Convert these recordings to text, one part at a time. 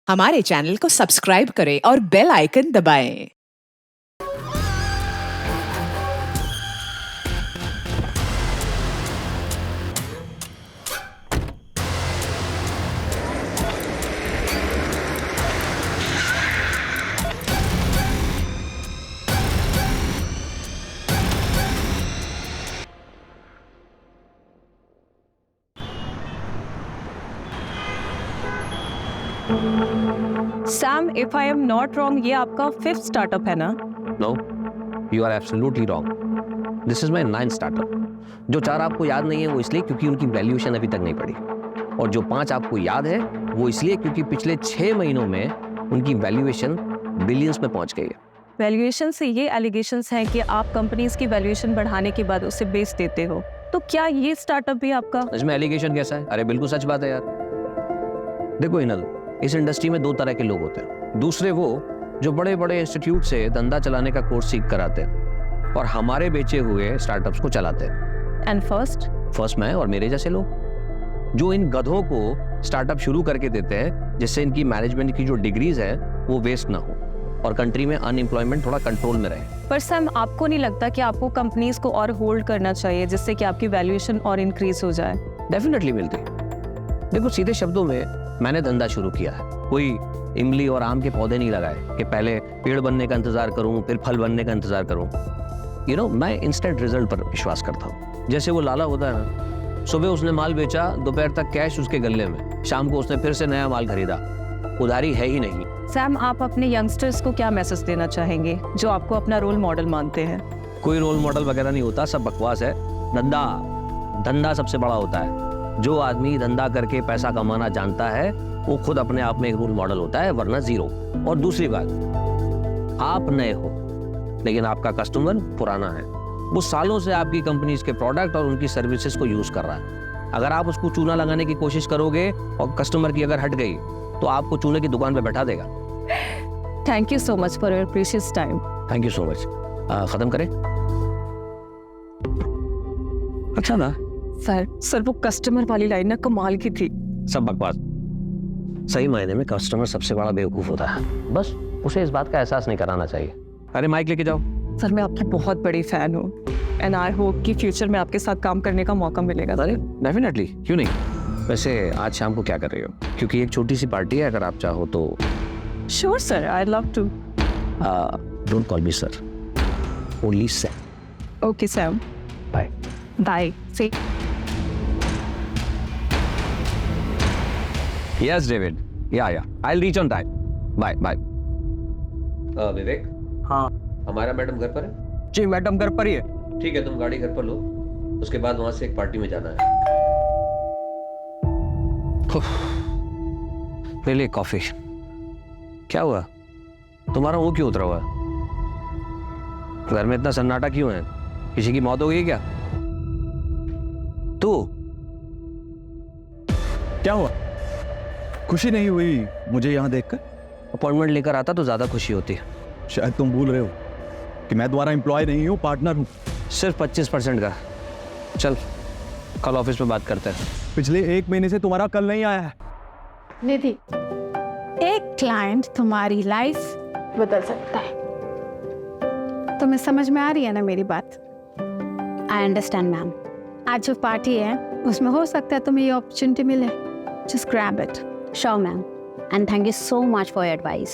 हमारे चैनल को सब्सक्राइब करें और बेल आइकन दबाएं। Sam, if I am not wrong, ये आपका 5th स्टार्टअप है ना? No, you are absolutely wrong. This is my 9th startup. जो 4 आपको याद नहीं है वो इसलिए क्योंकि उनकी वैल्यूएशन अभी तक नहीं पड़ी, और जो 5 आपको याद है वो इसलिए क्योंकि पिछले 6 महीनों में उनकी वैल्यूएशन बिलियंस में पहुंच गई है। वैल्यूएशन से ये एलिगेशंस हैं कि आप कंपनीज की वैल्यूएशन बढ़ाने के बाद उसे बेच देते हो, तो क्या ये स्टार्टअप भी आपका? इसमें एलिगेशन कैसा है? अरे बिल्कुल सच बात है यार। देखो इनल, इस इंडस्ट्री में 2 तरह के लोग होते हैं। दूसरे वो जो बड़े बड़े इंस्टीट्यूट से धंधा चलाने का कोर्स सीख कर आते हैं और हमारे बेचे हुए स्टार्टअप्स को चलाते हैं। एंड फर्स्ट मैं और मेरे जैसे लोग जो इन गधों को स्टार्टअप शुरू करके देते हैं जिससे इनकी मैनेजमेंट की जो डिग्रीज है वो वेस्ट ना हो और कंट्री में अनएम्प्लॉयमेंट थोड़ा कंट्रोल में रहे। पर सैम, आपको नहीं लगता कि आपको कंपनीज को और होल्ड करना चाहिए जिससे कि आपकी वैल्यूएशन और इंक्रीज हो जाए? डेफिनेटली मिलती। देखो सीधे शब्दों में मैंने धंधा शुरू किया है, कोई इमली और आम के पौधे नहीं लगाए कि पहले पेड़ बनने का इंतजार करूं फिर फल बनने का इंतजार करूं। मैं इंस्टेंट रिजल्ट पर विश्वास करता हूं। जैसे वो लाला होता है ना, सुबह उसने माल बेचा, दोपहर तक कैश उसके गले में, शाम को उसने फिर से नया माल खरीदा, उधारी है ही नहीं। सैम, आप अपने यंगस्टर्स को क्या मैसेज देना चाहेंगे जो आपको अपना रोल मॉडल मानते हैं? कोई रोल मॉडल वगैरह नहीं होता, सब बकवास है। धंधा सबसे बड़ा होता है। जो आदमी धंधा करके पैसा कमाना जानता है वो खुद अपने आप में एक रोल मॉडल होता है, वरना जीरो। और दूसरी बात, आप नए हो लेकिन आपका कस्टमर पुराना है, वो सालों से आपकी कंपनीज के प्रोडक्ट और उनकी सर्विसेज को यूज कर रहा है। अगर आप उसको चूना लगाने की कोशिश करोगे और कस्टमर की अगर हट गई तो आपको चूने की दुकान पे बैठा देगा। Thank you so much for your precious time. Thank you so much. खत्म करें? अच्छा ना सर वो कस्टमर वाली लाइन ना कमाल की थी। सब बकवास। सही मायने में कस्टमर सबसे बड़ा बेवकूफ होता है, बस उसे इस बात का एहसास नहीं कराना चाहिए। अरे माइक लेके जाओ। सर, मैं आपकी बहुत बड़ी फैन हूँ एंड आई होप कि फ्यूचर में आपके साथ काम करने का मौका मिलेगा। अरे डेफिनेटली, क्यों नहीं। वैसे आज शाम को क्या कर रही हो? क्योंकि एक छोटी सी पार्टी है, अगर आप चाहो तो। Sure sir, I love to. Don't call me sir, only Sam. Okay Sam, bye bye. See Yes, David. Yeah. I'll reach on time. Bye. Vivek. हाँ हमारा मैडम घर पर है? जी, मैडम घर पर ही है। ठीक है, तुम गाड़ी घर पर लो, उसके बाद वहां से एक पार्टी में जाना है। ले ले कॉफी। क्या हुआ? तुम्हारा मुंह क्यों उतरा हुआ है? घर में इतना सन्नाटा क्यों है? किसी की मौत हो गई क्या? तू क्या हुआ? खुशी नहीं हुई मुझे यहाँ देखकर? अपॉइंटमेंट लेकर आता तो ज्यादा खुशी होती है। शायद तुम भूल रहे हो कि मैं तुम्हारा एम्प्लॉय नहीं हूँ, पार्टनर हूँ। सिर्फ 25% का। चल कल ऑफिस में बात करते हैं। पिछले 1 महीने से तुम्हारा कल नहीं आया है। निधि, एक क्लाइंट तुम्हारी लाइफ बदल सकता है। तुम्हें समझ में आ रही है ना मेरी बात? I understand ma'am. आज जो पार्टी है उसमें हो सकता है तुम्हें ये अपॉर्चुनिटी मिले। Just grab it. Sure, ma'am. And thank you so much for your advice.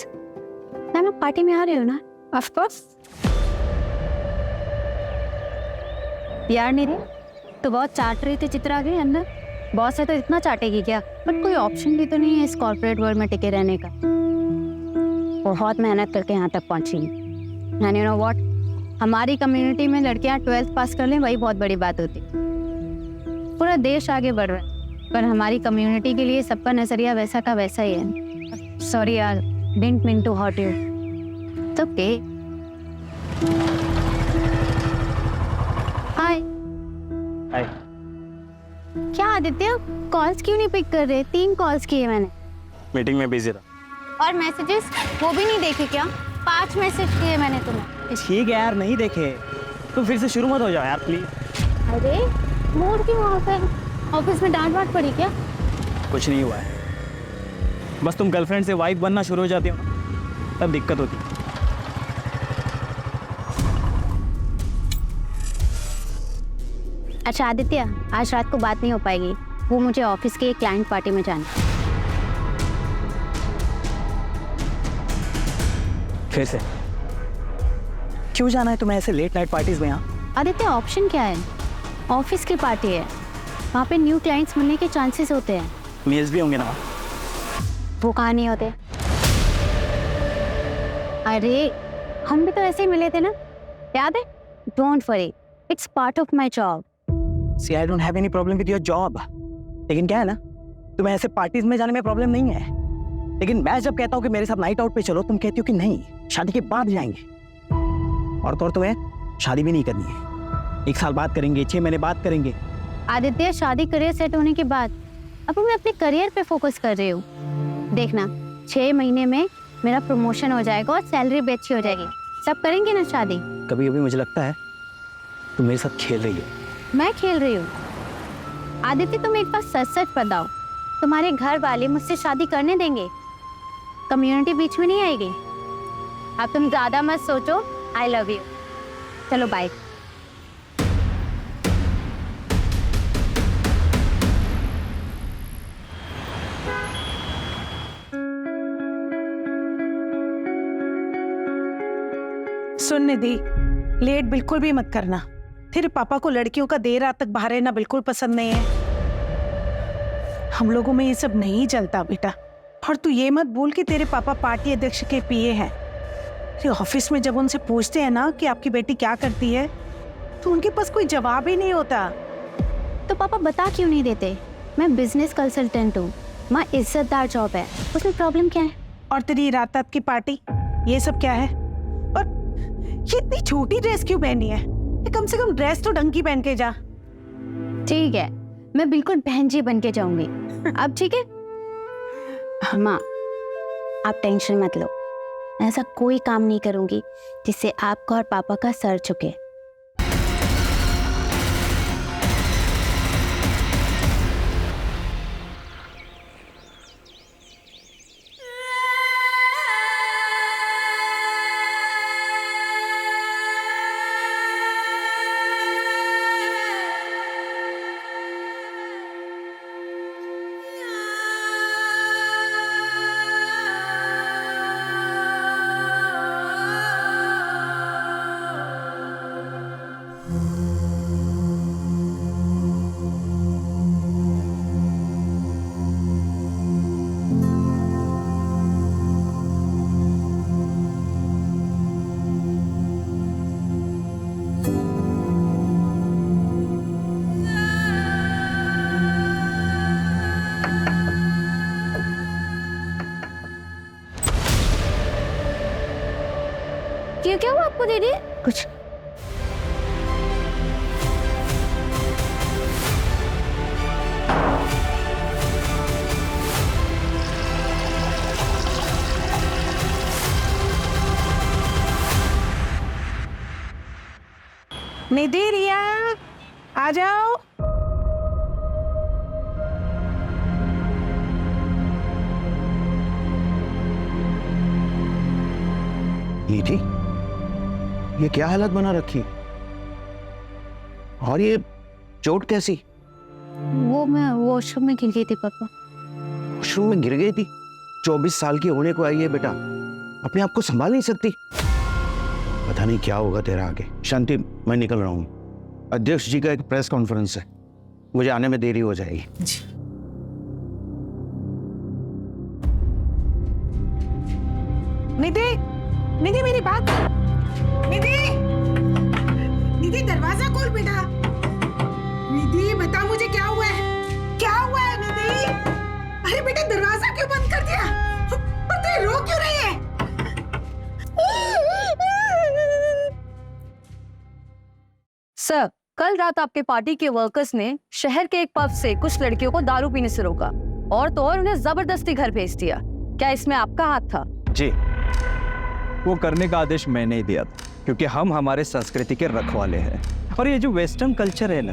Ma'am, आप पार्टी में आ रहे हो ना? Of course. यार निधि, तो बहुत चाट रही थी चित्रा के अंदर। बॉस है तो इतना चाटेगी क्या? बट कोई ऑप्शन भी तो नहीं है इस कॉर्पोरेट वर्ल्ड में टिके रहने का। बहुत मेहनत करके यहाँ तक पहुँची। एंड यू नो व्हाट, हमारी कम्युनिटी में लड़कियाँ 12th पास कर लें वही बहुत बड़ी बात होती। पूरा देश आगे बढ़ रहा है पर हमारी कम्युनिटी के लिए सबका नजरिया वैसा का वैसा ही है। सॉरी यार, didn't mean to hurt you. It's okay. Hi. क्या आदित्य, कॉल्स क्यों नहीं पिक कर रहे? 3 कॉल्स किए मैंने। मीटिंग में बिजी था। और मैसेजेस वो भी नहीं देखे क्या? 5 मैसेज किए मैंने तुम्हें। ठीक है यार, नहीं देखे तो फिर से शुरू मत हो जाओ यार प्लीज। अरे मूड क्यों ऑफ है? ऑफिस में डांट वाट पड़ी क्या? कुछ नहीं हुआ है। बस तुम गर्लफ्रेंड से वाइफ बनना शुरू हो जाती हो तब दिक्कत होती। अच्छा आदित्य, आज रात को बात नहीं हो पाएगी, वो मुझे ऑफिस के क्लाइंट पार्टी में जाना है। फिर से क्यों जाना है तुम्हें ऐसे लेट नाइट पार्टीज में? यहाँ आदित्य ऑप्शन क्या है? ऑफिस की पार्टी है, वहाँ पे न्यू क्लाइंट्स मिलने के चांसेस होते हैं। मेल्स भी होंगे ना? वो कहाँ नहीं होते? अरे हम भी तो ऐसे ही मिले थे ना, याद है? Don't worry, it's part of my job. See I don't have any problem with your job, लेकिन क्या है ना, तुम्हें ऐसे पार्टीज में जाने में प्रॉब्लम नहीं है, लेकिन मैं जब कहता हूँ कि मेरे साथ नाइट आउट पे चलो, तुम कहती हो कि नहीं, शादी के बाद जाएंगे। और तो और तुम्हें शादी भी नहीं करनी है, 1 साल बाद करेंगे, 6 महीने बाद करेंगे। आदित्य शादी करियर सेट होने के बाद अब मैं अपने करियर पे फोकस कर रही हूँ। देखना 6 महीने में मेरा प्रमोशन हो जाएगा और सैलरी भी अच्छी हो जाएगी, सब करेंगे ना शादी। कभी कभी मुझे लगता है तुम मेरे साथ खेल रही हो। मैं खेल रही हूँ? आदित्य तुम एक बार सच सच बताओ, तुम्हारे घर वाले मुझसे शादी करने देंगे? कम्युनिटी बीच में नहीं आएगी? अब तुम ज्यादा मत सोचो, आई लव यू। चलो बाय। सुन निधि, लेट बिल्कुल भी मत करना। तेरे पापा को लड़कियों का देर रात तक बाहर रहना बिल्कुल पसंद नहीं है। हम लोगों में ये सब नहीं चलता बेटा। और तू ये मत भूल कि तेरे पापा पार्टी अध्यक्ष के पीए हैं। तेरे ऑफिस में जब उनसे पूछते हैं ना कि आपकी बेटी क्या करती है, तो उनके पास कोई जवाब ही नहीं होता। तो पापा बता क्यों नहीं देते? मैं बिजनेस कंसल्टेंट हूँ, माँ इज्जतदार जॉब है, उसमें प्रॉब्लम क्या है? और तेरी रात रात की पार्टी, ये सब क्या है? और ये इतनी छोटी ड्रेस क्यों पहनी है? कम से कम ड्रेस तो ढंग की पहन के जा। ठीक है, मैं बिल्कुल बहन जी बन के जाऊंगी। अब ठीक है? माँ आप टेंशन मत लो, ऐसा कोई काम नहीं करूंगी जिससे आपका और पापा का सर झुके। क्या हुआ आपको दीदी? कुछ निधि, रिया आ जाओ। निधि, ये क्या हालत बना रखी? और ये चोट कैसी? वो मैं वॉशरूम में गिर गई थी पापा। वॉशरूम में गिर गई थी? 24 साल की होने को आई है बेटा, अपने आप को संभाल नहीं सकती? पता नहीं क्या होगा तेरा आगे। शांति, मैं निकल रहा हूँ, अध्यक्ष जी का एक प्रेस कॉन्फ्रेंस है, मुझे आने में देरी हो जाएगी। निधि, निधि मेरी बात। निधि, निधि दरवाजा खोल बेटा। निधि बता मुझे क्या हुआ है? क्या हुआ है निधि? अरे बेटा दरवाजा क्यों बंद कर दिया? और तू रो क्यों रही है? सर, कल रात आपके पार्टी के वर्कर्स ने शहर के एक पब से कुछ लड़कियों को दारू पीने से रोका और तो और उन्हें जबरदस्ती घर भेज दिया। क्या इसमें आपका हाथ था? जी, वो करने का आदेश मैंने ही दिया था, क्योंकि हम हमारे संस्कृति के रखवाले हैं। और ये जो वेस्टर्न कल्चर है ना,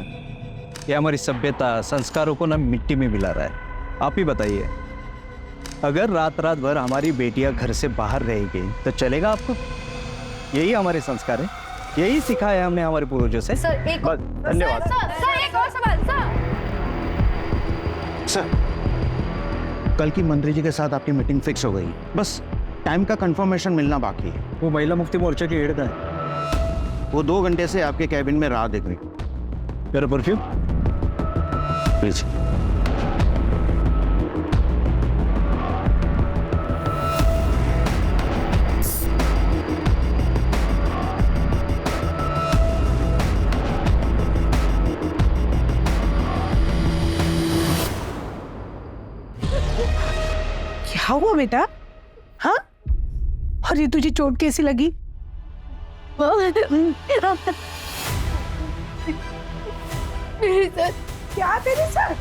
ये हमारी सभ्यता संस्कारों को ना मिट्टी में मिला रहा है। आप ही बताइए, अगर रात रात भर हमारी बेटियां घर से बाहर रहेगी तो चलेगा आपको? यही हमारे संस्कार है, यही सिखाया है हमने हमारे पूर्वजों से। सर एक बस, धन्यवाद। सर एक और सवाल सर, कल की मंत्री जी के साथ आपकी मीटिंग फिक्स हो गई, बस टाइम का कंफर्मेशन मिलना बाकी है। वो महिला मुक्ति मोर्चा की हेड का है, वो 2 घंटे से आपके कैबिन में राह देख रही। मेरा परफ्यूम प्लीज। क्या हुआ बेटा? हाँ, और ये तुझे चोट कैसी लगी? क्या तेरे साथ?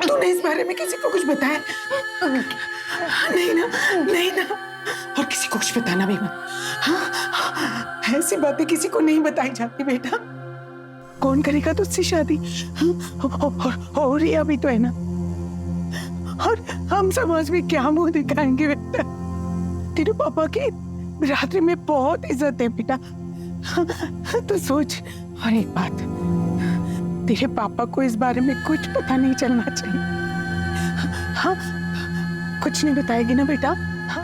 तूने इस बारे में किसी को कुछ बताया? नहीं ना, नहीं ना, और किसी को कुछ बताना भी मत। हाँ, ऐसी बातें किसी को नहीं बताई जाती बेटा। कौन करेगा तुझसे शादी? और ये अभी तो है ना, और हम समाज में क्या मुंह दिखाएंगे बेटा? तेरे पापा की रात्रि में बहुत इज्जत है बेटा। तो सोच, और एक बात, तेरे पापा को इस बारे में कुछ पता नहीं चलना चाहिए। हाँ, कुछ नहीं बताएगी ना बेटा? हाँ?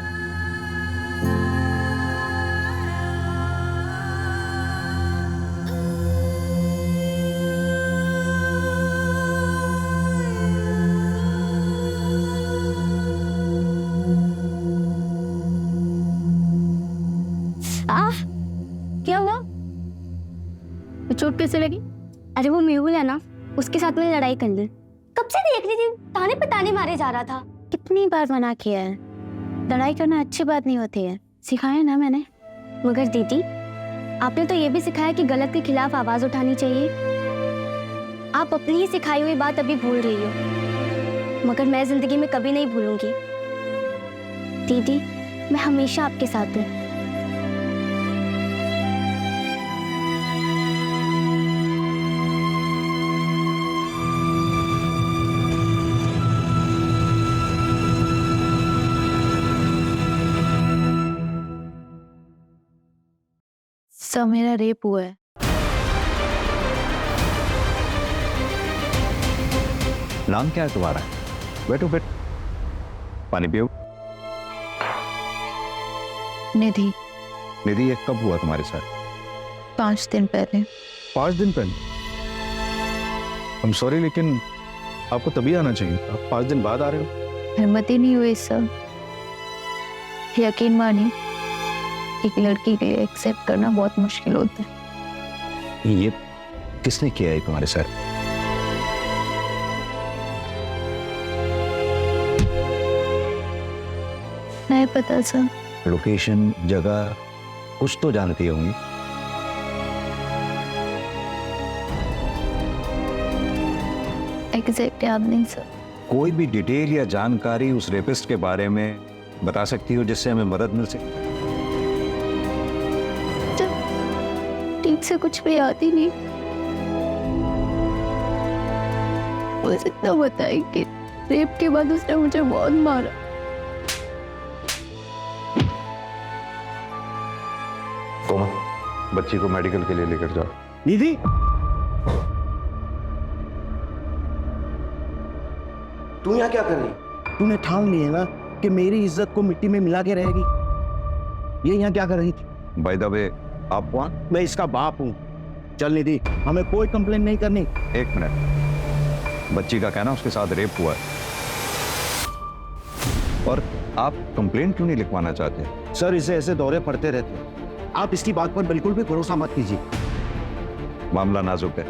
क्या हुआ? तो चोट कैसे लगी? अरे वो मेहुल है ना, उसके साथ मैंने लड़ाई कर ली। कब से देख रही थी, ताने पे ताने मारे जा रहा था। कितनी बार मना किया है, लड़ाई करना अच्छी बात नहीं होती है, सिखाया ना मैंने। मगर दीदी, आपने तो ये भी सिखाया कि गलत के खिलाफ आवाज उठानी चाहिए। आप अपनी ही सिखाई हुई बात अभी भूल रही हो, मगर मैं जिंदगी में कभी नहीं भूलूंगी। दीदी, मैं हमेशा आपके साथ हूँ। सब मेरा रेप हुआ है। नाम क्या है तुम्हारा? बैठो बैठो, पानी पियो। निधि। निधि, ये कब हुआ तुम्हारे साथ? 5 दिन पहले। 5 दिन पहले? I'm sorry, लेकिन आपको तभी आना चाहिए, आप 5 दिन बाद आ रहे हो। हिम्मत ही नहीं हुई सर। यकीन मानिए, एक लड़की के लिए एक्सेप्ट करना बहुत मुश्किल होता है। ये किसने किया है तुम्हारे साथ? नहीं पता सर। लोकेशन, जगह कुछ तो जानती होंगी। एग्जैक्ट याद नहीं सर। कोई भी डिटेल या जानकारी उस रेपिस्ट के बारे में बता सकती हो जिससे हमें मदद मिल सके? ठीक से कुछ भी याद ही नहीं। बस इतना बताए कि रेप के बाद उसने मुझे बहुत मारा। कोमल, बच्ची को मेडिकल के लिए लेकर जाओ। निधि, तू यहाँ क्या कर रही? तूने ठान ली है ना कि मेरी इज्जत को मिट्टी में मिला के रहेगी। ये यहाँ क्या कर रही थी? बाय द वे, आप कौन? मैं इसका बाप हूँ। चल निधि, हमें कोई कंप्लेन नहीं करनी। 1 मिनट। बच्ची का कहना उसके साथ रेप हुआ है, और आप कंप्लेंट क्यों नहीं लिखवाना चाहते? सर, इसे ऐसे दौरे पड़ते रहते हैं, आप इसकी बात पर बिल्कुल भी भरोसा मत कीजिए। मामला नाजुक है,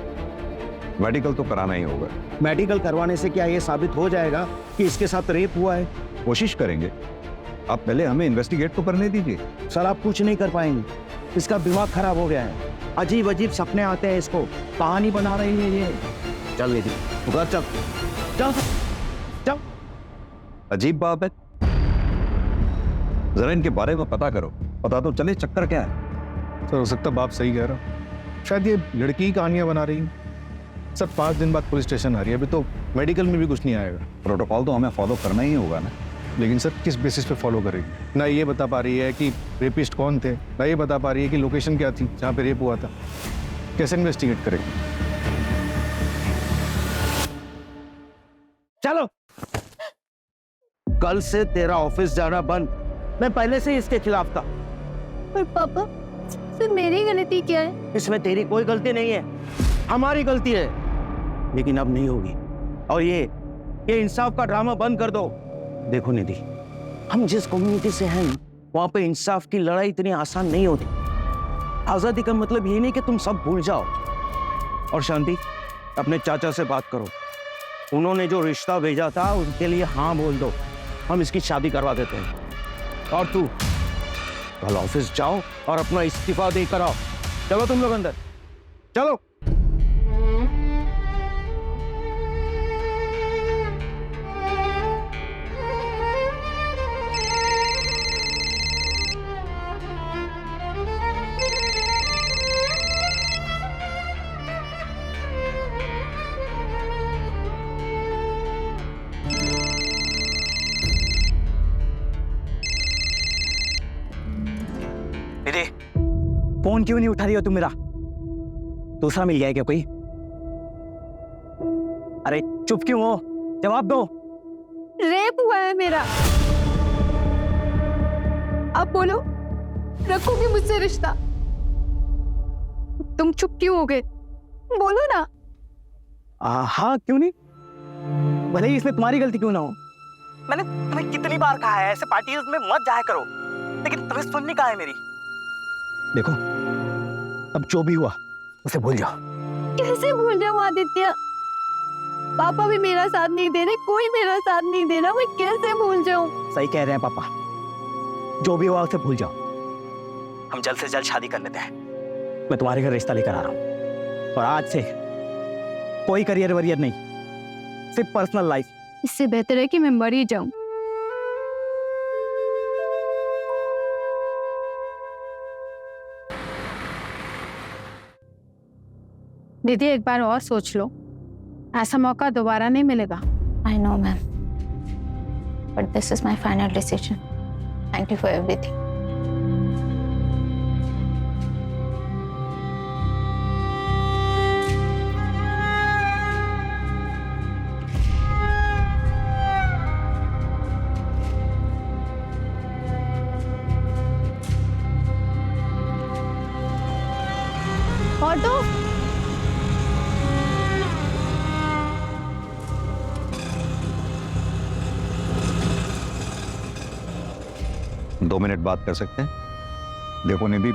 मेडिकल तो कराना ही होगा। मेडिकल करवाने से क्या ये साबित हो जाएगा कि इसके साथ रेप हुआ है? कोशिश करेंगे, आप पहले हमें इन्वेस्टिगेट तो करने दीजिए। सर, आप कुछ नहीं कर पाएंगे, इसका दिमाग खराब हो गया है, अजीब अजीब सपने आते हैं इसको, कहानी बना रही है ये। चल निधि, घर चल चल चल। अजीब बात है, जरा इनके बारे में पता करो, पता तो चले चक्कर क्या है। सर हो सकता बाप सही कह रहा हो, शायद ये लड़की ही कहानियां बना रही है। सर 5 दिन बाद पुलिस स्टेशन आ रही है, अभी तो मेडिकल में भी कुछ नहीं आएगा। प्रोटोकॉल तो हमें फॉलो करना ही होगा ना। लेकिन सर किस बेसिस पे फॉलो करेगी? ना ये बता पा रही है कि रेपिस्ट कौन थे, ना ये बता पा रही है कि लोकेशन क्या थी जहाँ पे रेप हुआ था। कैसे इन्वेस्टिगेट करेगी? चलो, कल से तेरा ऑफिस जाना बंद। मैं पहले से ही इसके खिलाफ था। पर पापा, सर मेरी गलती क्या है? इसमें तेरी कोई गलती नहीं है, हमारी गलती है। लेकिन अब नहीं होगी। और ये इंसाफ का ड्रामा बंद कर दो। देखो निधि, हम जिस कम्युनिटी से हैं वहां पे इंसाफ की लड़ाई इतनी आसान नहीं होती। आजादी का मतलब ये नहीं कि तुम सब भूल जाओ। और शांति, अपने चाचा से बात करो, उन्होंने जो रिश्ता भेजा था उनके लिए हाँ बोल दो, हम इसकी शादी करवा देते हैं। और तू कल ऑफिस जाओ और अपना इस्तीफा देकर आओ। चलो तुम लोग अंदर, चलो। दीदी, फोन क्यों नहीं उठा रही हो तुम मेरा? दूसरा मिल गया क्या कोई? अरे चुप क्यों हो? जवाब दो। रेप हुआ है मेरा। अब बोलो, रखोगे मुझसे रिश्ता? तुम चुप क्यों हो गए? बोलो ना। हाँ, क्यों नहीं? भले ही इसमें तुम्हारी गलती क्यों ना हो। मैंने तुम्हें कितनी बार कहा है ऐसे पार्टीज में मत जाया करो, लेकिन तुम्हें सुननी कहाँ है मेरी? देखो, अब जो भी हुआ उसे भूल जाओ। कैसे भूल जाऊं आदित्य? पापा भी मेरा साथ नहीं दे रहे, कोई मेरा साथ नहीं दे रहा, मैं कैसे भूल जाऊं? सही कह रहे हैं पापा, जो भी हुआ उसे भूल जाओ। हम जल्द से जल्द शादी कर लेते हैं। मैं तुम्हारे घर रिश्ता लेकर आ रहा हूँ, और आज से कोई करियर वरियर नहीं, सिर्फ पर्सनल लाइफ। इससे बेहतर है कि मैं मर ही जाऊं। दीदी एक बार और सोच लो, ऐसा मौका दोबारा नहीं मिलेगा। I know, ma'am. But this is my final decision. Thank you for everything. Auto, 2 minute बात कर सकते हैं? देखो निधि,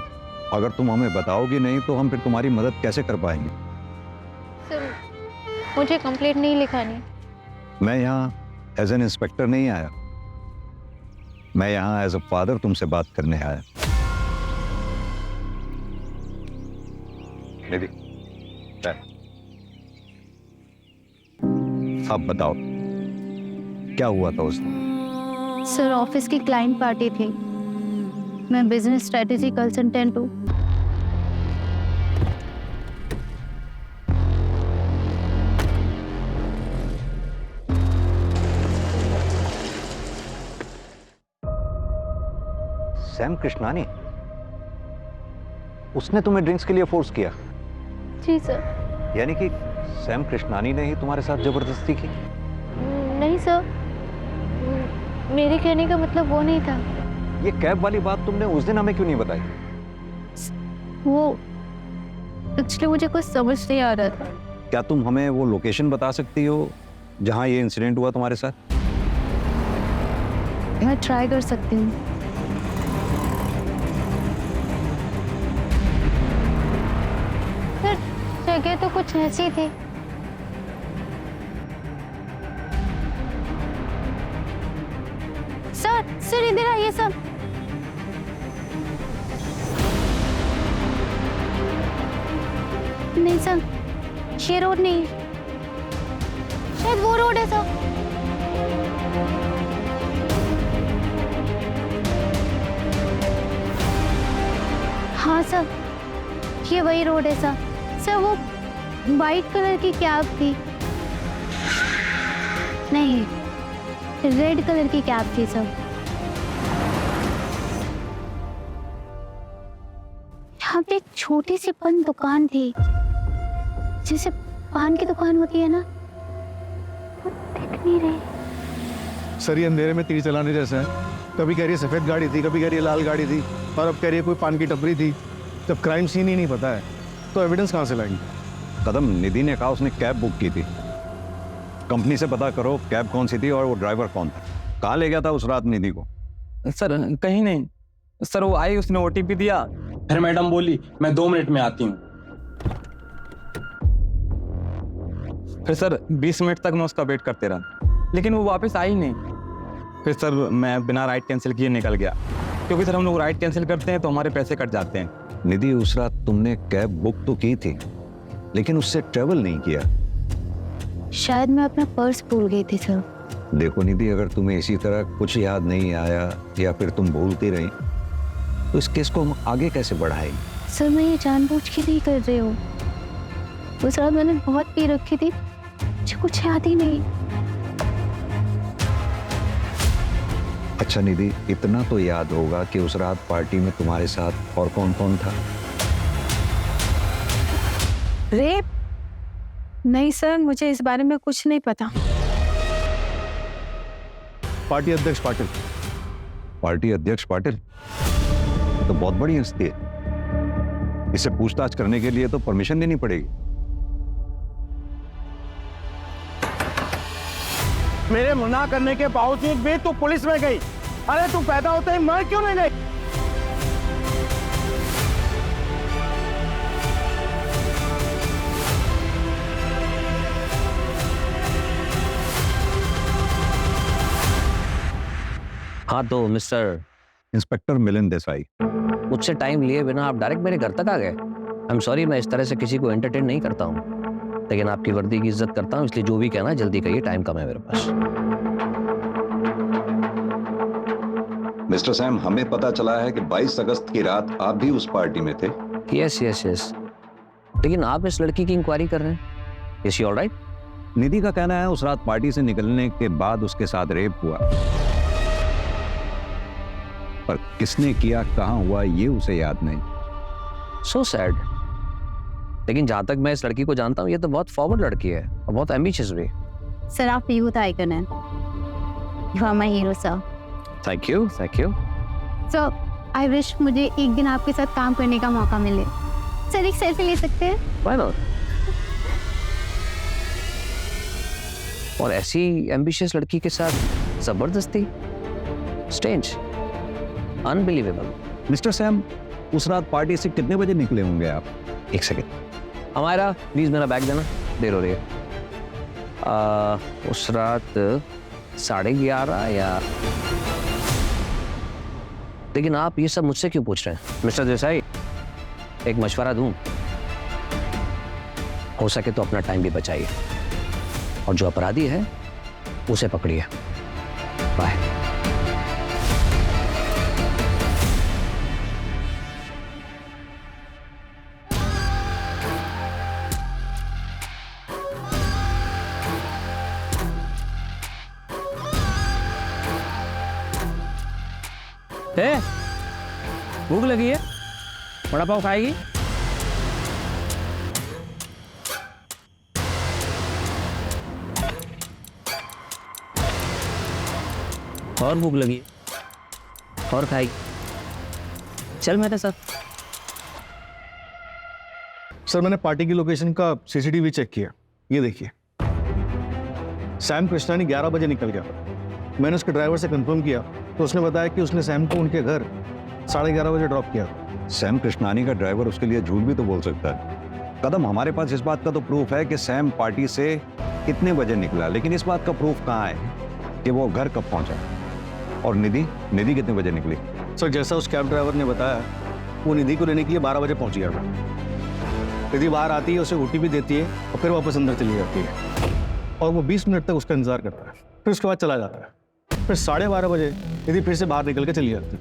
अगर तुम हमें बताओगी नहीं तो हम फिर तुम्हारी मदद कैसे कर पाएंगे? सर, मुझे कंप्लेंट नहीं लिखानी। मैं यहाँ एज एन इंस्पेक्टर नहीं आया, मैं यहाँ एज अ फादर तुमसे बात करने आया। निधि, अब बताओ क्या हुआ था उस दिन? सर, ऑफिस की क्लाइंट पार्टी थी। मैं बिजनेस स्ट्रेटेजी कंसल्टेंट हूँ। सैम कृष्णानी, उसने तुम्हें ड्रिंक्स के लिए फोर्स किया? जी सर। यानी कि सैम कृष्णानी ने ही तुम्हारे साथ जबरदस्ती की? नहीं सर, मेरे कहने का मतलब वो नहीं था। ये कैब वाली बात तुमने उस दिन हमें क्यों नहीं बताई? वो एक्चुअली मुझे कुछ समझ नहीं आ रहा था। क्या तुम हमें वो लोकेशन बता सकती हो जहां ये इंसिडेंट हुआ तुम्हारे साथ? मैं ट्राई कर सकती हूँ। सर, जगह तो कुछ ऐसी थी। सर इधर आइए सर। नहीं सर, ये रोड नहीं है, शायद वो रोड है सर। हाँ सर, ये वही रोड है सर। सर वो वाइट कलर की कैब थी, नहीं रेड कलर की कैब थी सर। यहाँ पे एक छोटी सी पान दुकान थी, जैसे पान की दुकान होती है ना, वो दिख नहीं रही। सर ये अंधेरे में तीर चलाने जैसा है। कभी कह रही है सफेद गाड़ी थी, कभी कह रही है लाल गाड़ी थी, और अब कह रही है कोई पान की टपरी थी। जब क्राइम सीन ही नहीं पता है तो एविडेंस कहाँ से लाएंगे? कदम, निधि ने कहा उसने कैब बुक की थी। कंपनी से पता करो कैब कौन सी थी और वो ड्राइवर कौन था। कहाँ ले गया था उस रात निधि को? सर कहीं नहीं सर, वो आई, उसने ओटीपी दिया, फिर मैडम बोली मैं 2 मिनट में आती हूँ। फिर सर 20 मिनट तक मैं उसका वेट करते रहा, लेकिन वो वापस आई नहीं। फिर सर मैं बिना राइड कैंसिल किए निकल गया, क्योंकि सर हम लोग राइड कैंसिल करते हैं तो हमारे पैसे कट जाते हैं। निधि, उस रात तुमने कैब बुक तो की थी लेकिन उससे ट्रेवल नहीं किया। शायद मैं अपना पर्स भूल गई थी सर। देखो निधि, अगर तुम्हें इसी तरह कुछ याद नहीं आया या फिर तुम भूलती रही तो इस केस को हम आगे कैसे बढ़ाएंगे? सर मैं ये जानबूझ के नहीं कर रही हूँ, उस रात मैंने बहुत पी रखी थी, मुझे कुछ याद ही नहीं। अच्छा निधि, इतना तो याद होगा कि उस रात पार्टी में तुम्हारे साथ और कौन कौन था? रेप? नहीं सर, मुझे इस बारे में कुछ नहीं पता। पार्टी अध्यक्ष पाटिल। पार्टी अध्यक्ष पाटिल तो बहुत बड़ी हस्ती है, इससे पूछताछ करने के लिए तो परमिशन लेनी पड़ेगी। मेरे मना करने के बावजूद भी तू पुलिस में गई। अरे तू पैदा होते ही मर क्यों नहीं गई? हाँ तो मिस्टर इंस्पेक्टर मिलिंद देसाई, मुझसे टाइम लिए बिना आप डायरेक्ट मेरे घर तक आ गए। आई एम सॉरी, मैं इस तरह से किसी को एंटरटेन नहीं करता हूँ, लेकिन आपकी वर्दी की इज्जत करता हूँ, इसलिए जो भी कहना है जल्दी कहिए, टाइम कम है मेरे पास। मिस्टर सैम, हमें पता चला है कि 22 अगस्त की रात आप भी उस पार्टी में थे। यस यस यस, लेकिन आप इस लड़की की इंक्वायरी कर रहे हैं। Is she all right? Nidhi का कहना है उस रात पार्टी से निकलने के बाद उसके साथ रेप हुआ, पर किसने किया, कहां हुआ, ये उसे याद नहीं। So sad. लेकिन जहां तक मैं इस लड़की को जानता हूँ, ये तो बहुत फॉरवर्ड लड़की है और बहुत एम्बिशियस भी। सर आप यूथ आइकन हैं, you are my hero sir. Thank you, thank you. Sir I wish मुझे एक दिन आपके साथ काम करने का मौका मिले। सर एक सेल्फी ले सकते हैं? Why not? और ऐसी एम्बिशियस लड़की के साथ जबरदस्ती, स्ट्रेंज, अनबिलीवेबल। मिस्टर सैम, उस रात पार्टी से कितने बजे निकले होंगे आप? एक सेकेंड, हमारा प्लीज मेरा बैग देना, देर हो रही है। उस रात 11:30 या, लेकिन आप ये सब मुझसे क्यों पूछ रहे हैं? मिस्टर देसाई, एक मशवरा दूं, हो सके तो अपना टाइम भी बचाइए, और जो अपराधी है उसे पकड़िए। बाय। भूख लगी है, बड़ा पाव खाएगी? और भूख लगी और खाएगी? चल मेरे साथ। सर मैंने पार्टी की लोकेशन का सीसीटीवी चेक किया, ये देखिए। सैम कृष्णानी 11 बजे निकल गया। मैंने उसके ड्राइवर से कंफर्म किया तो उसने बताया कि उसने सैम को उनके घर 11:30 बजे ड्रॉप किया। सैम कृष्णानी का ड्राइवर उसके लिए झूठ भी तो बोल सकता है। कदम, हमारे पास इस बात का तो प्रूफ है कि सैम पार्टी से कितने बजे निकला, लेकिन इस बात का प्रूफ कहाँ है कि वो घर कब पहुंचा? और निधि कितने बजे निकली? सर जैसा उस कैब ड्राइवर ने बताया, वो निधि को लेने के लिए 12 बजे पहुंच गया था। निधि बाहर आती है, उसे ओटीपी देती है और फिर वापस अंदर चली जाती है, और वो 20 मिनट तक उसका इंतजार करता है, फिर उसके बाद चला जाता है। फिर 12:30 बजे निधि फिर से बाहर निकल के चली जाती है।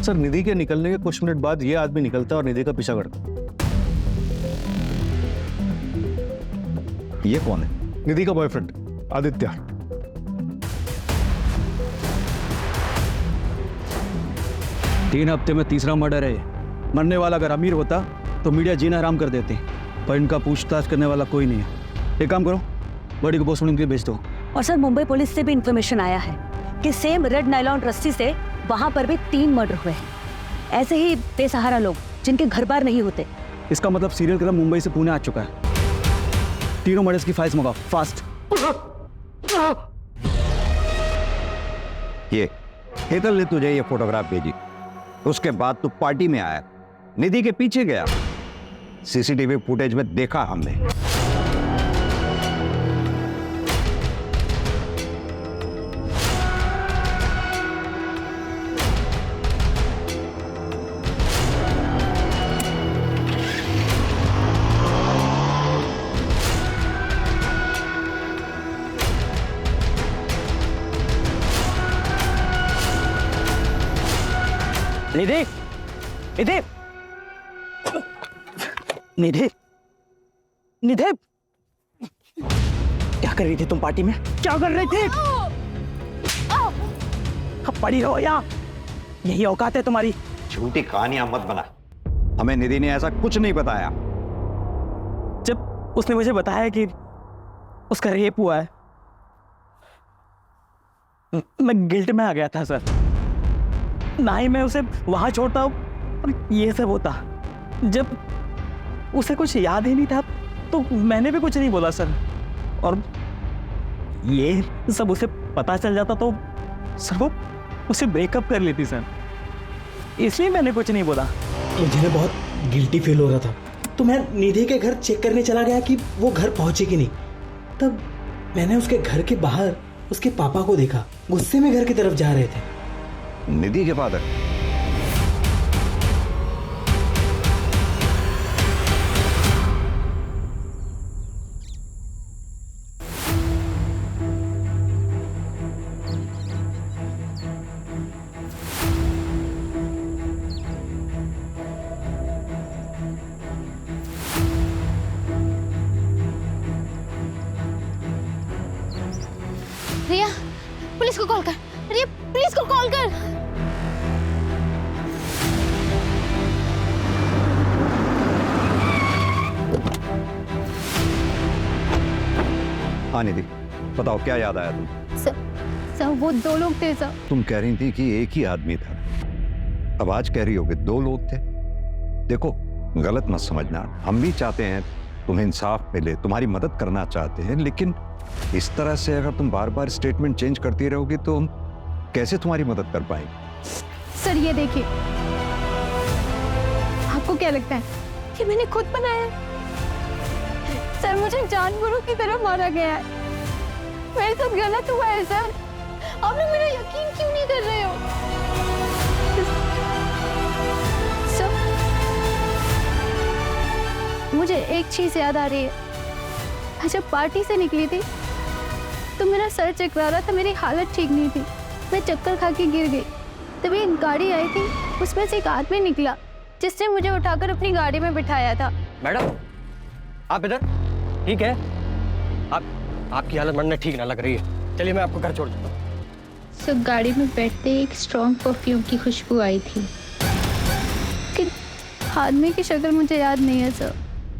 सर निधि के निकलने के कुछ मिनट बाद ये आदमी निकलता है और निधि का पीछा करता है। ये कौन है? निधि का बॉयफ्रेंड आदित्य। तीन हफ्ते में तीसरा मर्डर है। मरने वाला अगर अमीर होता तो मीडिया जीना आराम कर देती, पर इनका पूछताछ करने वाला कोई नहीं है। एक काम करो, बॉडी को पोस्टमार्टम के लिए भेज दो। और सर मुंबई पुलिस से भी इंफॉर्मेशन आया है कि सेम रेड नायलॉन रस्सी से वहां पर भी 3 मर्डर हुए हैं। ऐसे ही बेसहारा लोग जिनके घर बार नहीं होते। इसका मतलब सीरियल किलर मुंबई से पुणे आ चुका है। तीनों मर्डर्स की फाइल्स मंगाओ फास्ट। ये हेतल ने तुझे ये फोटोग्राफ भेजी, उसके बाद तू पार्टी में आया, निधि के पीछे गया। सीसीटीवी फुटेज में देखा हमने। निधि, निधि, निधि, निधि, क्या कर रही थी तुम पार्टी में? क्या कर रही थी? अब पड़ी रहो यहाँ, यही औकात है तुम्हारी। झूठी कहानियां मत बना, हमें निधि ने ऐसा कुछ नहीं बताया। जब उसने मुझे बताया कि उसका रेप हुआ है, मैं गिल्ट में आ गया था सर। ना ही मैं उसे वहां छोड़ता और ये सब होता। जब उसे कुछ याद ही नहीं था तो मैंने भी कुछ नहीं बोला सर। और ये सब उसे पता चल जाता तो सर वो उसे ब्रेकअप कर लेती सर, इसलिए मैंने कुछ नहीं बोला। मुझे बहुत गिल्टी फील हो रहा था, तो मैं निधि के घर चेक करने चला गया कि वो घर पहुंचे कि नहीं। तब मैंने उसके घर के बाहर उसके पापा को देखा, गुस्से में घर की तरफ जा रहे थे। निधि के फादर? रिया, पुलिस को कॉल कर। रिया, पुलिस को कॉल कर। हाँ निधि, बताओ क्या याद आया तुम? सर वो 2 लोग थे सर। तुम कह रही थी कि एक ही आदमी था, अब आज कह रही हो कि 2 लोग थे। देखो गलत मत समझना, हम भी चाहते हैं तुम्हें इंसाफ मिले, तुम्हारी मदद करना चाहते हैं, लेकिन इस तरह से अगर तुम बार बार स्टेटमेंट चेंज करती रहोगी तो हम कैसे तुम्हारी मदद कर पाएंगे? सर ये देखिए, आपको क्या लगता है कि मैंने खुद बनाया? सर मुझे जानवरों की तरह मारा गया है, मेरे साथ गलत हुआ है सर। आप लोग मेरा यकीन क्यों नहीं कर रहे हो? सर मुझे एक चीज याद आ रही है, मैं जब पार्टी से निकली थी तो मेरा सर चकरा रहा था, मेरी हालत ठीक नहीं थी, मैं चक्कर खा के गिर गई। तभी एक गाड़ी आई थी, उसमें से एक आदमी निकला जिसने मुझे उठाकर अपनी गाड़ी में बिठाया था। मैडम आप इधर? ठीक है, आपकी हालत मरने ठीक ना लग रही है, चलिए मैं आपको घर छोड़ देता हूँ। सब गाड़ी में बैठते एक स्ट्रॉन्ग परफ्यूम की खुशबू आई थी, कि आदमी की शक्ल मुझे याद नहीं है सर।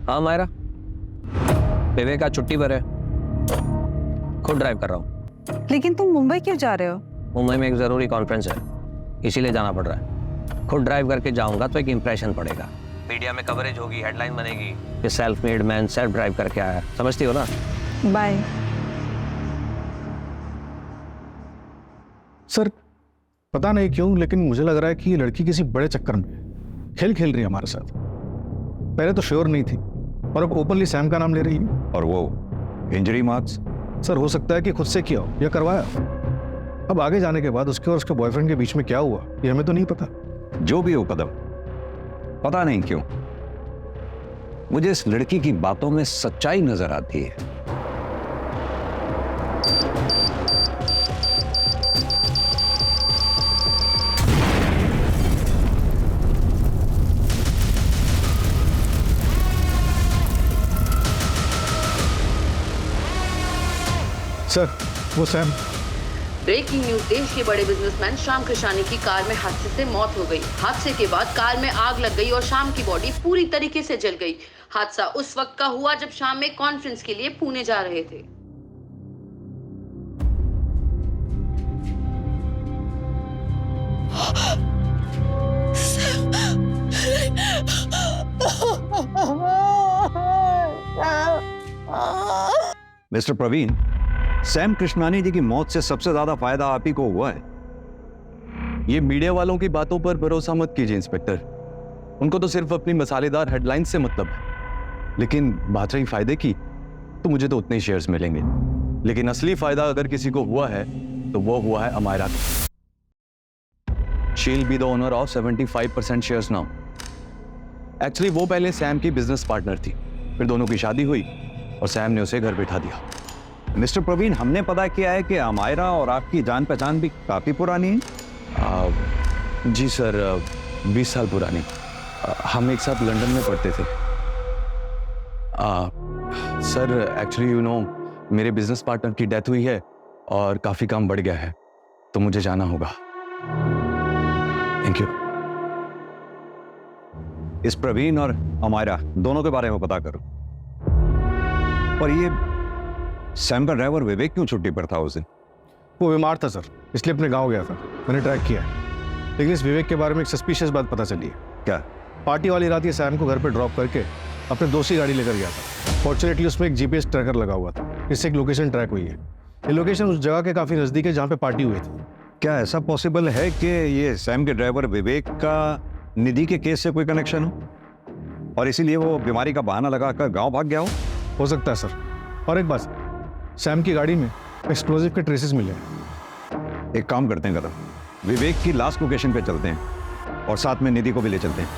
हाँ मायरा, विवेक आज छुट्टी पर है, खुद ड्राइव कर रहा हूँ। लेकिन तुम मुंबई क्यों जा रहे हो? मुंबई में एक जरूरी कॉन्फ्रेंस है, इसीलिए जाना पड़ रहा है। खुद ड्राइव करके जाऊंगा तो एक इंप्रेशन पड़ेगा, मीडिया में कवरेज होगी, हेडलाइन बनेगी कि self made man self drive करके आया, समझती हो ना? बाय। सर पता नहीं क्यों, लेकिन मुझे लग रहा है कि ये लड़की किसी बड़े चक्कर में खेल खेल रही है हमारे साथ। पहले तो श्योर नहीं थी और अब ओपनली सैम का नाम ले रही है। और वो इंजरी मार्क्स? सर हो सकता है कि खुद से किया हो या करवाया। अब आगे जाने के बाद उसके और उसके बॉयफ्रेंड के बीच में क्या हुआ ये हमें तो नहीं पता। जो भी हो कदम, पता नहीं क्यों मुझे इस लड़की की बातों में सच्चाई नजर आती है। सर वो सैम। ब्रेकिंग न्यूज, देश के बड़े बिजनेसमैन श्याम कृष्णानी की कार में हादसे से मौत हो गई। हादसे के बाद कार में आग लग गई और श्याम की बॉडी पूरी तरीके से जल गई। हादसा उस वक्त का हुआ जब श्याम एक कॉन्फ्रेंस के लिए पुणे जा रहे थे। मिस्टर प्रवीण, सैम कृष्णानी जी की मौत से सबसे ज्यादा फायदा आप ही को हुआ है। ये मीडिया वालों की बातों पर भरोसा मत कीजिए इंस्पेक्टर, उनको तो सिर्फ अपनी मसालेदार हेडलाइंस से मतलब है। लेकिन बात रही फायदे की, तो मुझे तो उतने ही शेयर्स मिलेंगे। लेकिन असली फायदा अगर किसी को हुआ है तो वो हुआ है अमायरा का। शी'll be the owner of 75% shares now. Actually वो पहले सैम की बिजनेस पार्टनर थी, फिर दोनों की शादी हुई और सैम ने उसे घर बिठा दिया। मिस्टर प्रवीण, हमने पता किया है कि अमायरा और आपकी जान पहचान भी काफी पुरानी है। जी सर, 20 साल पुरानी। हम एक साथ लंदन में पढ़ते थे। सर एक्चुअली यू नो मेरे बिजनेस पार्टनर की डेथ हुई है और काफी काम बढ़ गया है, तो मुझे जाना होगा। Thank you. इस प्रवीण और अमायरा दोनों के बारे में पता करो। और ये सैम का ड्राइवर विवेक क्यों छुट्टी पर था उस दिन? वो बीमार था सर, इसलिए अपने गांव गया था। मैंने ट्रैक किया है, लेकिन इस विवेक के बारे में एक सस्पिशियस बात पता चली है। क्या? पार्टी वाली रात ये सैम को घर पे ड्रॉप करके अपने दोस्त की गाड़ी लेकर गया था। फॉर्चुनेटली उसमें एक जीपीएस ट्रैकर लगा हुआ था, इससे एक लोकेशन ट्रैक हुई है। ये लोकेशन उस जगह के काफी नजदीक है जहाँ पे पार्टी हुई थी। क्या ऐसा पॉसिबल है कि ये सैम के ड्राइवर विवेक का निधि के केस से कोई कनेक्शन हो और इसीलिए वो बीमारी का बहाना लगाकर गांव भाग गया हो सकता है सर। और एक बात, सैम की गाड़ी में एक्सप्लोजिव के ट्रेसेस मिले हैं। एक काम करते हैं कदम, विवेक की लास्ट लोकेशन पे चलते हैं और साथ में निधि को भी ले चलते हैं।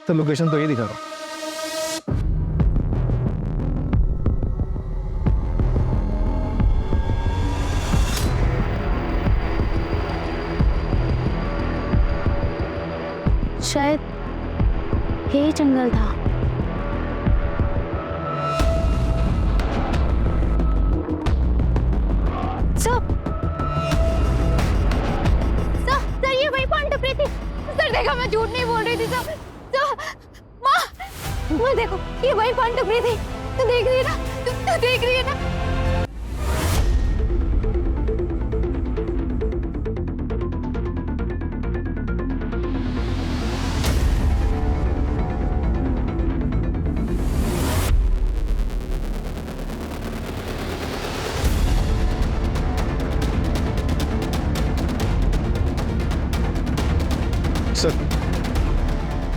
तो लोकेशन तो ये दिखा रहा हूं। शायद यही जंगल था। सर ये वही पॉइंट टपरी थी। सर देखा, मैं झूठ नहीं बोल रही थी सर। माँ देखो, ये वही पॉइंट टपरी थी। तू देख रही है ना? तू देख रही है ना? सर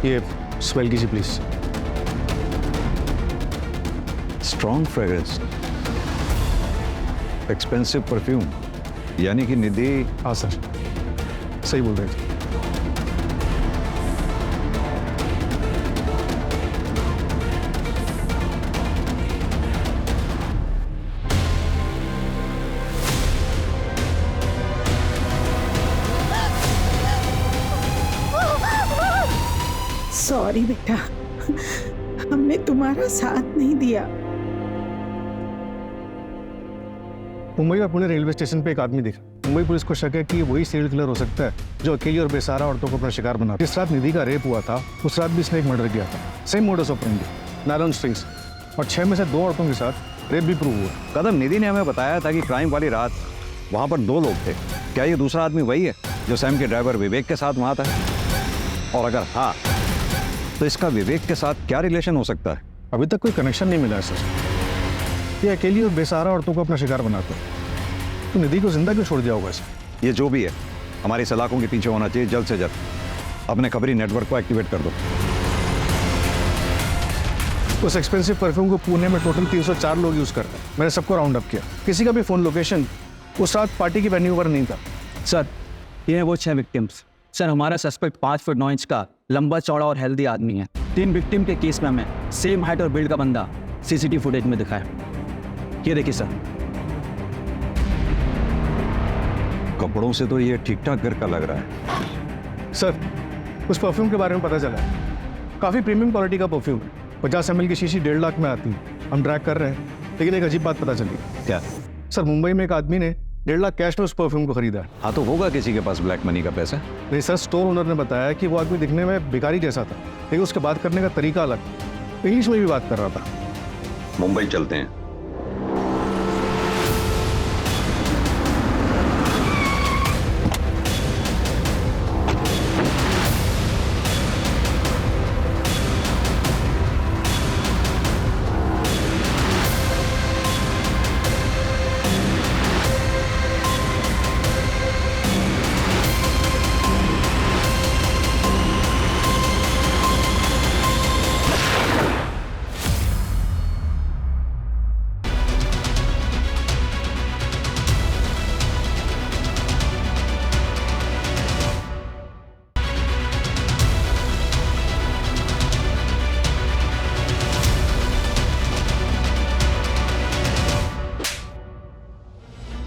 ये स्मेल कीजिए please. Strong fragrance, expensive perfume, यानी कि निधि। हाँ सर, सही बोल रहे थे। सॉरी बेटा, हमने तुम्हारा साथ नहीं दिया। मुंबई और पुणे रेलवे स्टेशन पे एक आदमी दिखा। मुंबई पुलिस को शक है कि वही सीरियल किलर हो सकता है जो अकेली और बेसहारा औरतों को अपना शिकार बना। जिस रात निधि का रेप हुआ था उस रात भी इसने एक मर्डर किया था। Same modus operandi, nylon strings, और 6 में से 2 औरतों के साथ रेप भी प्रूव हुआ। कदम, निधि ने हमें बताया था कि क्राइम वाली रात वहां पर 2 लोग थे। क्या ये दूसरा आदमी वही है जो सैम के ड्राइवर विवेक के साथ वहां था? और अगर हाँ, तो इसका विवेक के साथ क्या रिलेशन हो सकता है? अभी तक कोई कनेक्शन नहीं मिला है सर। ये अकेली और बेसहारा औरतों को अपना शिकार बनाता है, तो निधि को जिंदा क्यों छोड़ दिया होगा सर? ये जो भी है, हमारी सलाखों के पीछे होना चाहिए जल्द से जल्द। अपने खबरी नेटवर्क को एक्टिवेट कर दो। उस एक्सपेंसिव परफ्यूम को पुणे में टोटल 304 लोग यूज करते हैं। मैंने सबको राउंड अप किया। किसी का भी फोन लोकेशन उस रात पार्टी की वेन्यू पर नहीं था। सर ये है वो 6 विक्टिम्स। सर हमारा सस्पेक्ट 5 फुट 9 इंच का लंबा चौड़ा और हेल्दी आदमी है। 3 विक्टिम के केस में हमें सेम हाइट और बिल्ड का बंदा सीसीटीवी फुटेज में दिखा है। ये देखिए सर। कपड़ों से तो ये ठीक ठाक घर का लग रहा है। सर उस परफ्यूम के बारे में पता चला है, काफ़ी प्रीमियम क्वालिटी का परफ्यूम है। 50 ml की शीशी 1.5 लाख में आती है। हम ट्रैक कर रहे हैं, लेकिन एक अजीब बात पता चली। क्या? सर, मुंबई में एक आदमी ने 1.5 लाख कैश में उस परफ्यूम को खरीदा है। हाँ, तो होगा किसी के पास ब्लैक मनी का पैसा। नहीं सर, स्टोर ओनर ने बताया कि वो आदमी दिखने में भिखारी जैसा था, लेकिन उसके बात करने का तरीका अलग, इंग्लिश में भी बात कर रहा था। मुंबई चलते हैं।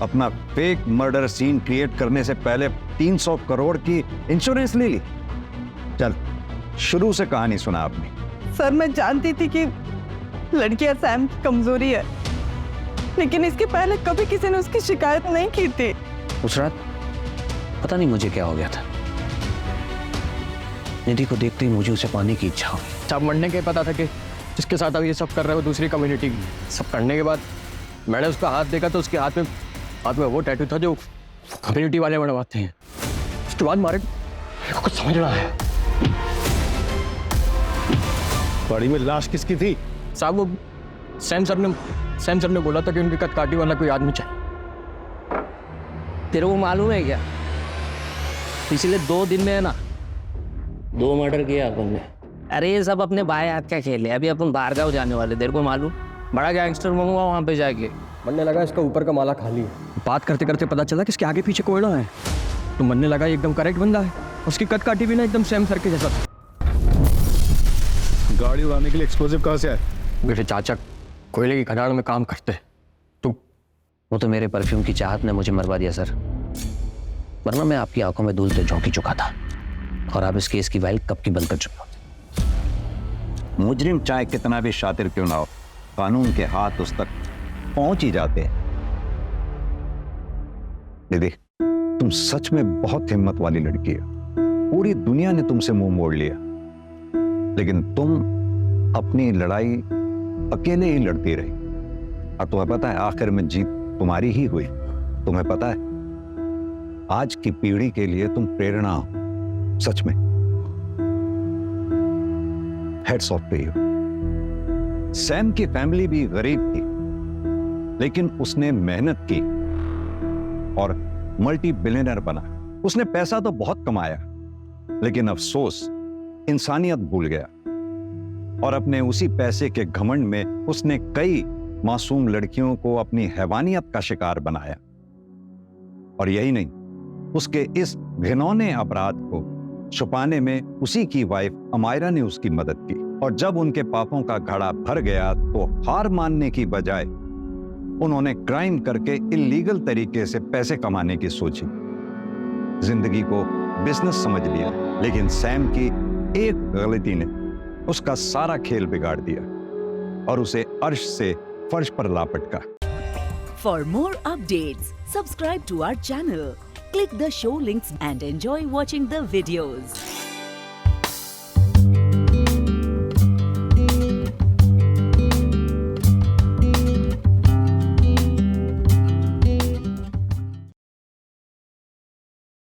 अपना फेक मर्डर सीन क्रिएट करने से पहले 300 करोड़ की इंश्योरेंस ले ली। चल, शुरू से कहानी सुना आपने। सर, मैं जानती थी कि लड़कियां सैम की कमजोरी है, लेकिन इसके पहले कभी किसी ने उसकी शिकायत नहीं की थी। उस रात पता नहीं मुझे क्या हो गया था, निधि को देखते ही मुझे उसे पाने की इच्छा हुई। सब मरने के पता था कि जिसके साथ अब ये सब कर रहे हो दूसरी कम्युनिटी की। सब करने के बाद मैंने उसका हाथ देखा तो उसके हाथ में वो टैटू था जो कम्युनिटी वाले बनवाते हैं। उसके बाद मारे कुछ समझ रहा है। बॉडी में लाश किसकी थी? साहब, वो सैम सर ने बोला था कि उनकी कटकाटी वाला कोई आदमी चाहिए। तेरे को मालूम है क्या, पिछले 2 दिन में है ना 2 मर्डर किया अपन ने। अरे ये सब अपने बाएं हाथ का खेल है। अभी अपन बाहर गाँव जाने वाले, तेरे को मालूम, बड़ा गैंगस्टर बनूंगा वहाँ पे जाके। बनने लगा इसका ऊपर का माला खाली है। बात करते करते पता चला कि इसके आगे पीछे कोयला है, तो बनने लगा एकदम करेक्ट बंदा है। उसकी कट काटी भी ना एकदम सैम सर के जैसा था। गाड़ी उड़ाने के लिए एक्सप्लोजिव कहाँ से आए? मेरे चाचा कोयले की खदान में काम करते। वो तो मेरे परफ्यूम की चाहत ने मुझे मरवा दिया सर, वरना मैं आपकी आंखों में धूल से झोंकी चुका था और आप इस केस की फाइल कब की बंद कर चुके होते। मुजरिम चाहे कितना भी शातिर क्यों ना हो, कानून के हाथ उस तक पहुंच ही जाते हैं। दीदी, तुम सच में बहुत हिम्मत वाली लड़की है। पूरी दुनिया ने तुमसे मुंह मोड़ लिया, लेकिन तुम अपनी लड़ाई अकेले ही लड़ती रही। और तुम्हें पता है आखिर में जीत तुम्हारी ही हुई। तुम्हें पता है आज की पीढ़ी के लिए तुम प्रेरणा हो, सच में। Heads off to you. Sam की फैमिली भी गरीब थी, लेकिन उसने मेहनत की और मल्टी बिलियनर बना। उसने पैसा तो बहुत कमाया, लेकिन अफसोस इंसानियत भूल गया और अपने उसी पैसे के घमंड में उसने कई मासूम लड़कियों को अपनी हैवानियत का शिकार बनाया। और यही नहीं, उसके इस घिनौने अपराध को छुपाने में उसी की वाइफ अमायरा ने उसकी मदद की। और जब उनके पापों का घड़ा भर गया तो हार मानने की बजाय उन्होंने क्राइम करके इलीगल तरीके से पैसे कमाने की सोची। जिंदगी को बिजनेस समझ लिया, लेकिन सैम की एक गलती ने उसका सारा खेल बिगाड़ दिया और उसे अर्श से फर्श पर लापटका। For more updates, subscribe to our channel, click the show links and enjoy watching the videos.